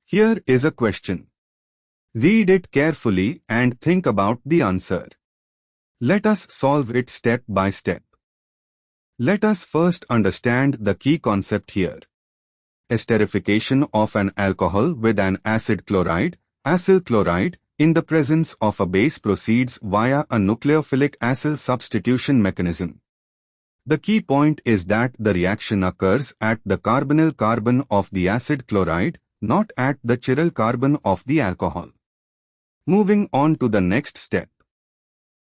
Here is a question. Read it carefully and think about the answer. Let us solve it step by step. Let us first understand the key concept here. Esterification of an alcohol with an acid chloride, acyl chloride, in the presence of a base proceeds via a nucleophilic acyl substitution mechanism. The key point is that the reaction occurs at the carbonyl carbon of the acid chloride, not at the chiral carbon of the alcohol. Moving on to the next step.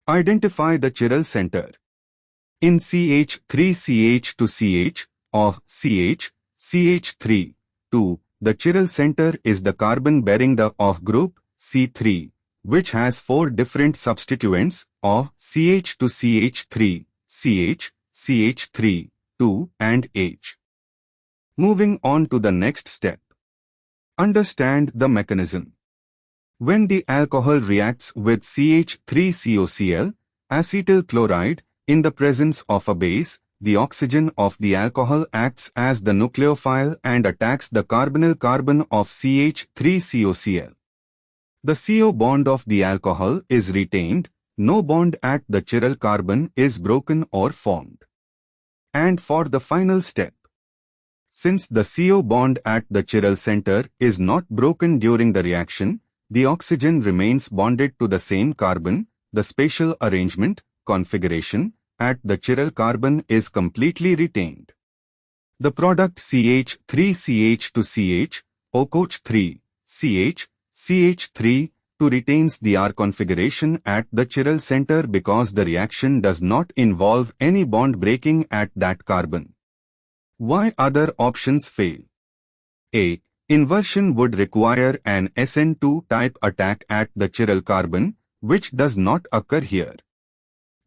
Identify the chiral center. In CH3CH to CH, or CH3, 2, the chiral center is the carbon bearing the OH group, C3, which has 4 different substituents, of CH to CH3, CH, CH3, 2, and H. Moving on to the next step. Understand the mechanism. When the alcohol reacts with CH3COCl, acetyl chloride, in the presence of a base, the oxygen of the alcohol acts as the nucleophile and attacks the carbonyl carbon of CH3COCl. The CO bond of the alcohol is retained, no bond at the chiral carbon is broken or formed. And for the final step. Since the CO bond at the chiral center is not broken during the reaction, the oxygen remains bonded to the same carbon, the spatial arrangement, configuration, at the chiral carbon is completely retained. The product CH3CH to CH, OCH3, CH, CH3, to retains the R configuration at the chiral center because the reaction does not involve any bond breaking at that carbon. Why other options fail? A. Inversion would require an SN2 type attack at the chiral carbon, which does not occur here.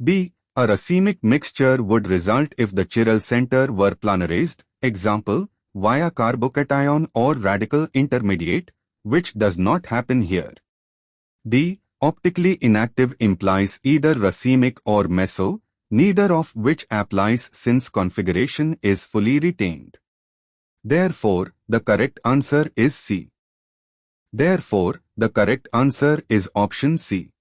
B. A racemic mixture would result if the chiral center were planarized, example, via carbocation or radical intermediate, which does not happen here. D. Optically inactive implies either racemic or meso, neither of which applies since configuration is fully retained. Therefore, the correct answer is C. Therefore, the correct answer is option C.